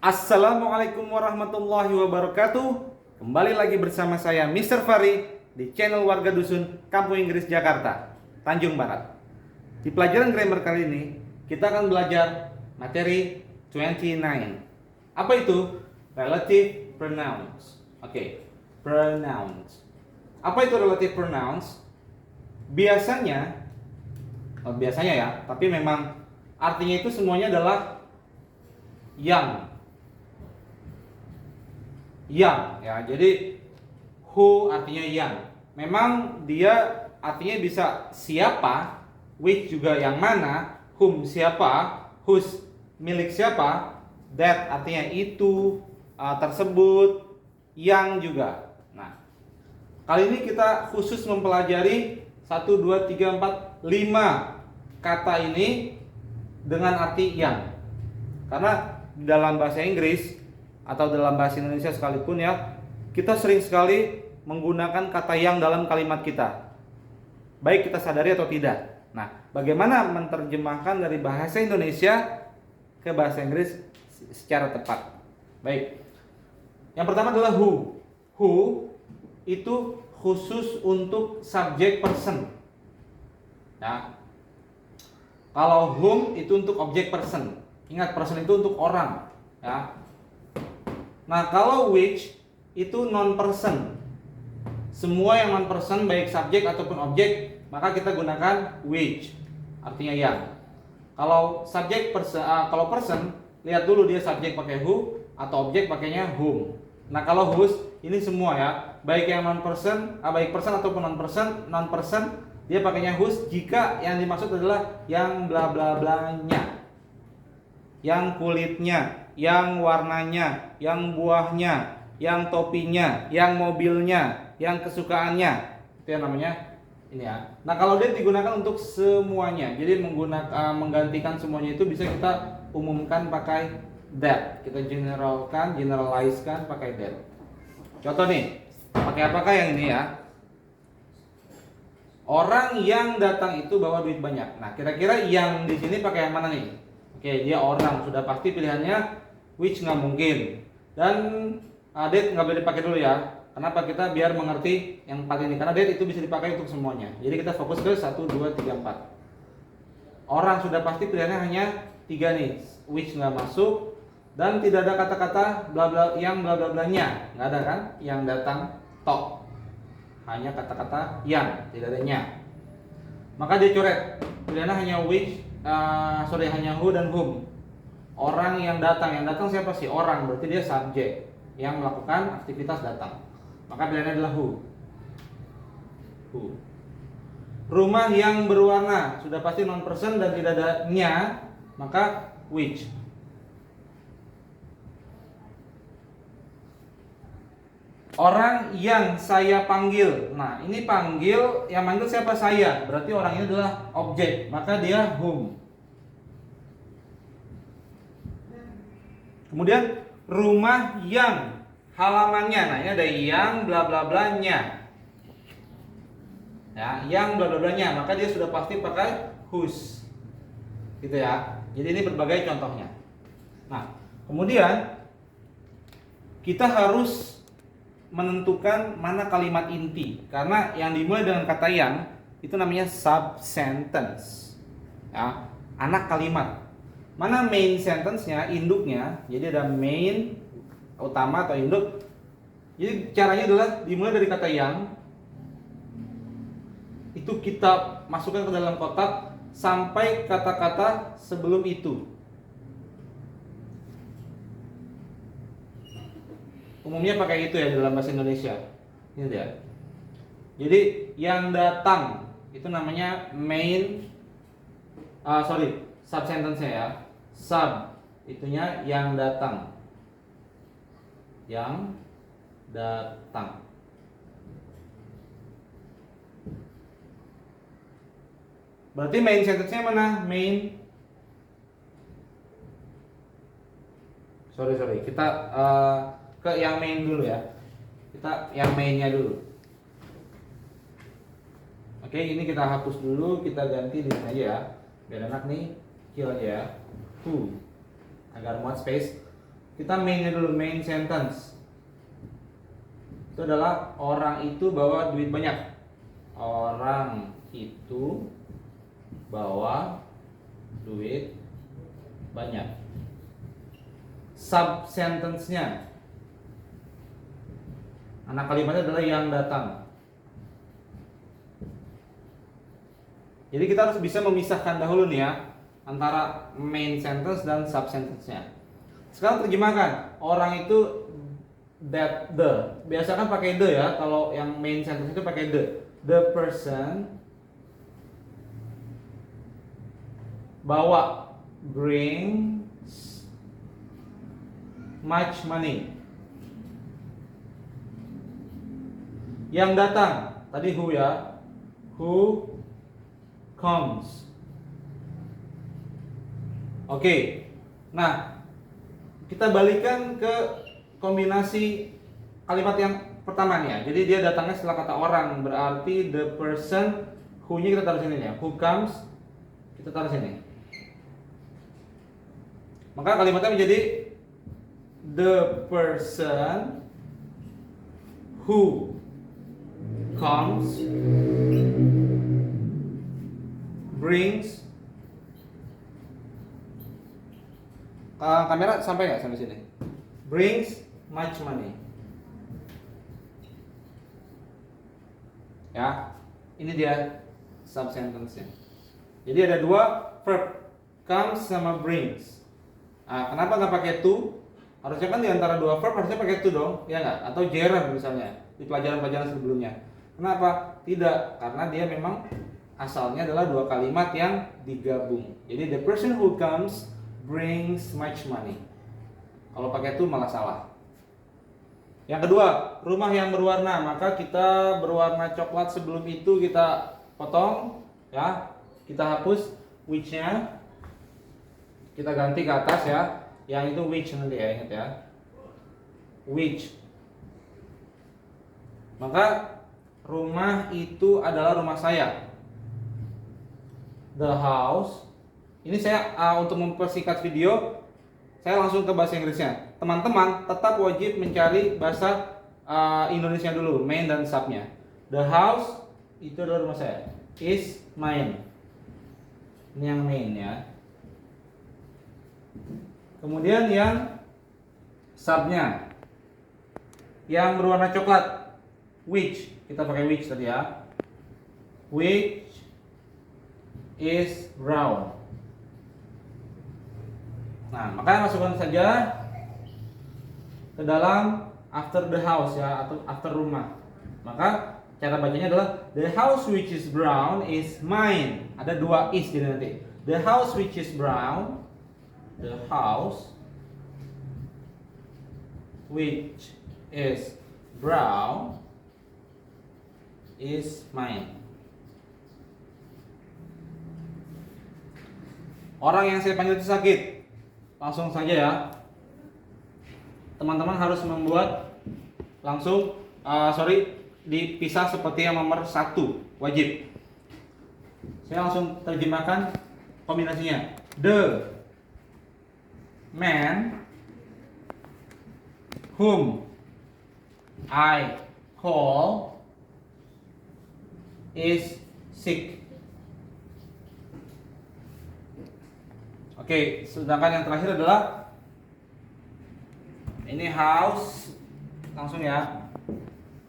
Assalamualaikum warahmatullahi wabarakatuh. Kembali lagi bersama saya Mr. Fari di channel Warga Dusun Kampung Inggris Jakarta, Tanjung Barat. Di pelajaran grammar kali ini kita akan belajar materi 29. Apa itu? Relative pronouns. Oke, pronouns. Apa itu relative pronouns? Biasanya ya, tapi memang artinya itu semuanya adalah yang ya, jadi who artinya yang. Memang dia artinya bisa siapa, which juga yang mana, whom siapa, whose milik siapa, that artinya itu, tersebut, yang juga. Nah, kali ini kita khusus mempelajari 1, 2, 3, 4, 5 kata ini dengan arti yang. Karena dalam bahasa Inggris atau dalam bahasa Indonesia sekalipun ya, kita sering sekali menggunakan kata yang dalam kalimat kita, baik kita sadari atau tidak. Nah, bagaimana menerjemahkan dari bahasa Indonesia ke bahasa Inggris secara tepat? Baik, yang pertama adalah who. Who itu khusus untuk subjek person. Nah, kalau whom itu untuk objek person. Ingat, person itu untuk orang ya. Nah, kalau which itu non person. Semua yang non person baik subjek ataupun objek, maka kita gunakan which, artinya yang. Kalau subjek kalau person, lihat dulu dia subjek pakai who atau objek pakainya whom. Nah, kalau whose ini semua ya, baik yang non person, baik person ataupun non person, dia pakainya whose jika yang dimaksud adalah yang bla bla blanya, yang kulitnya, yang warnanya, yang buahnya, yang topinya, yang mobilnya, yang kesukaannya. Itu yang namanya ini ya. Nah, kalau that digunakan untuk semuanya. Jadi menggantikan semuanya itu bisa kita umumkan pakai that. Kita generalize-kan pakai that. Contoh nih, pakai apakah yang ini ya? Orang yang datang itu bawa duit banyak. Nah, kira-kira yang di sini pakai yang mana nih? Oke, dia orang, sudah pasti pilihannya which nggak mungkin. Dan that nggak boleh dipakai dulu ya. Kenapa? Kita biar mengerti yang empat ini. Karena that itu bisa dipakai untuk semuanya. Jadi kita fokus ke 1, 2, 3, 4. Orang sudah pasti pilihannya hanya 3 nih. Which nggak masuk. Dan tidak ada kata-kata bla bla yang bla bla blanya. Nggak ada kan? Yang datang tok. Hanya kata-kata yang, tidak ada nya. Maka dia coret. Pilihannya hanya which, hanya who dan whom. Orang yang datang siapa sih? Orang, berarti dia subjek yang melakukan aktivitas datang. Maka pilihannya adalah who. Rumah yang berwarna, sudah pasti non person dan tidak ada nya, maka which. Orang yang saya panggil. Nah, ini panggil, yang manggil siapa? Saya. Berarti orang ini adalah objek, maka dia whom. Kemudian rumah yang halamannya. Nah, ini ada yang bla bla blanya. Ya, yang bla bla blanya, maka dia sudah pasti pakai whose. Gitu ya. Jadi ini berbagai contohnya. Nah, kemudian kita harus menentukan mana kalimat inti, karena yang dimulai dengan kata yang itu namanya subsentence ya, anak kalimat. Mana main sentence-nya, induknya. Jadi ada main utama atau induk. Jadi caranya adalah dimulai dari kata yang, itu kita masukkan ke dalam kotak sampai kata-kata sebelum itu. Umumnya pakai itu ya dalam bahasa Indonesia. Ini dia. Jadi yang datang itu namanya main, subsentence ya. Sub itunya yang datang. Yang datang. Berarti main sentence-nya mana? Main. Kita ke yang main dulu ya. Kita yang mainnya dulu. Oke, ini kita hapus dulu, kita ganti di sini aja ya. Biar enak nih, kill aja ya. Agar muat space. Kita mainnya dulu, main sentence. Itu adalah orang itu bawa duit banyak. Orang itu bawa duit banyak. Sub sentence-nya, anak kalimatnya adalah yang datang. Jadi kita harus bisa memisahkan dahulu nih ya antara main sentence dan sub sentence-nya. Sekarang terjemahkan. Orang itu that the. Biasakan pakai the ya. Kalau yang main sentence itu pakai the. The person bawa, brings much money. Yang datang tadi who ya. Who comes. Oke. Nah, kita balikan ke kombinasi kalimat yang pertama nih ya. Jadi dia datangnya setelah kata orang, berarti the person, who-nya kita taruh sini ya. Who comes kita taruh sini. Maka kalimatnya menjadi the person who comes brings. Kamera sampai nggak sampai sini? Brings much money. Ya, ini dia sub sentence-nya. Jadi ada dua verb, comes sama brings. Nah, kenapa nggak pakai to? Harusnya kan di antara dua verb harusnya pakai to dong, ya nggak? Atau gerund misalnya di pelajaran-pelajaran sebelumnya. Kenapa? Tidak, karena dia memang asalnya adalah dua kalimat yang digabung. Jadi the person who comes brings much money. Kalau pakai to malah salah. Yang kedua, rumah yang berwarna. Maka kita berwarna coklat sebelum itu kita potong, ya. Kita hapus which-nya. Kita ganti ke atas ya. Yang itu which nanti ya, ingat ya. Which. Maka rumah itu adalah rumah saya. The house. Ini saya untuk mempersingkat video, saya langsung ke bahasa Inggrisnya. Teman-teman tetap wajib mencari bahasa Indonesia dulu, main dan subnya. The house itu adalah rumah saya. Is mine. Ini yang main ya. Kemudian yang subnya, yang berwarna coklat, which. Kita pakai which tadi ya. Which is brown. Nah, maka masukkan saja ke dalam after the house ya, atau after rumah. Maka cara bacanya adalah the house which is brown is mine. Ada dua is di nanti. The house which is brown, the house which is brown is mine. Orang yang saya panggil itu sakit. Langsung saja ya. Teman-teman harus membuat langsung dipisah seperti yang nomor 1, wajib. Saya langsung terjemahkan kombinasinya. The man whom I call is sick. Oke, sedangkan yang terakhir adalah ini house, langsung ya.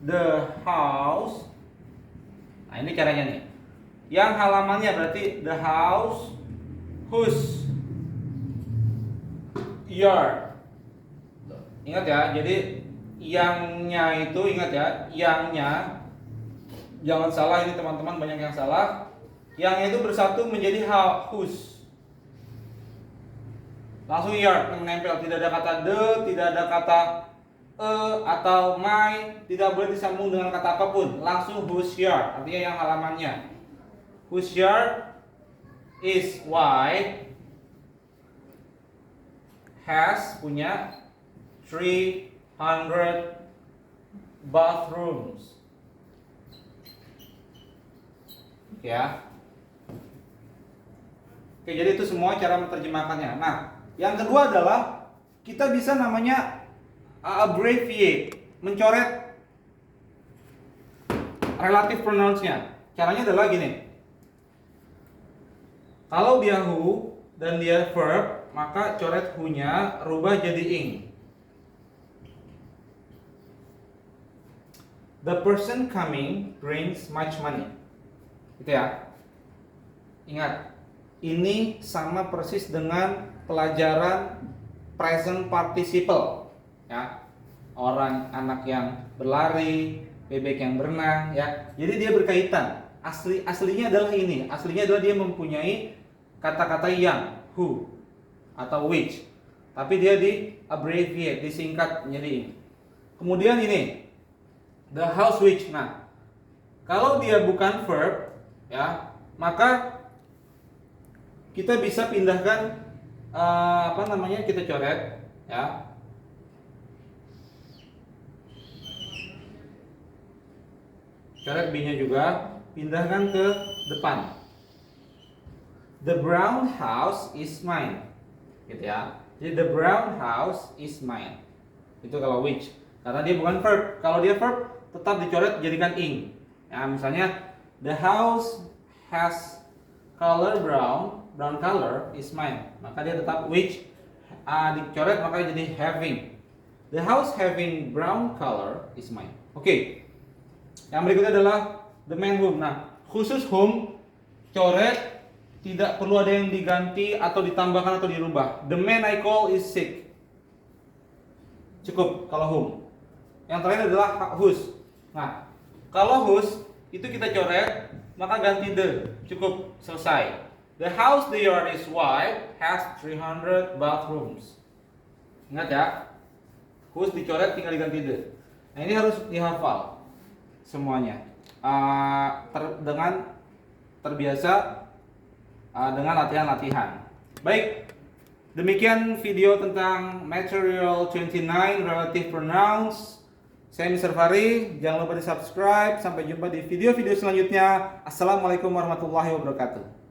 The house. Nah, ini caranya nih. Yang halamannya berarti the house whose yard. Ingat ya, jadi yangnya itu ingat ya, yangnya. Jangan salah, ini teman-teman banyak yang salah. Yangnya itu bersatu menjadi whose. Langsung yard menempel, tidak ada kata the, tidak ada kata atau my, tidak boleh disambung dengan kata apapun. Langsung whose yard, artinya yang halamannya. Whose yard is wide, has, punya 300 bathrooms. Ya. Oke, jadi itu semua cara menerjemahkannya. Nah, yang kedua adalah kita bisa namanya abbreviate, mencoret relative pronouns-nya. Caranya adalah gini. Kalau dia who dan dia verb, maka coret who-nya rubah jadi ing. The person coming brings much money. Gitu ya. Ingat, ini sama persis dengan pelajaran present participle. Ya. Orang, anak yang berlari, bebek yang berenang, ya. Jadi dia berkaitan. Aslinya adalah ini. Aslinya adalah dia mempunyai kata-kata yang, who atau which. Tapi dia di abbreviate, disingkat menjadi ing. Kemudian ini the house which. Nah, kalau dia bukan verb, ya, maka kita bisa pindahkan kita coret, ya. Coret B-nya juga, pindahkan ke depan. The brown house is mine. Gitu ya. Jadi the brown house is mine. Itu kalau which. Karena dia bukan verb. Kalau dia verb, tetap dicoret jadikan ing. Ya, misalnya the house has color brown color is mine. Maka dia tetap which, dicoret maka jadi having. The house having brown color is mine. Oke. Yang berikutnya adalah the man whom. Nah, khusus whom, coret, tidak perlu ada yang diganti atau ditambahkan atau dirubah. The man I call is sick. Cukup kalau whom. Yang terakhir adalah whose. Nah, kalau whose itu kita coret, maka ganti the. Cukup, selesai. The house the yard is wide has 300 bathrooms. Ingat ya. Whose dicoret tinggal diganti the. Nah, ini harus dihafal semuanya. Dengan terbiasa dengan latihan-latihan. Baik. Demikian video tentang Material 29 Relative Pronouns. Saya Mr. Fahri, jangan lupa di subscribe. Sampai jumpa di video-video selanjutnya. Assalamualaikum warahmatullahi wabarakatuh.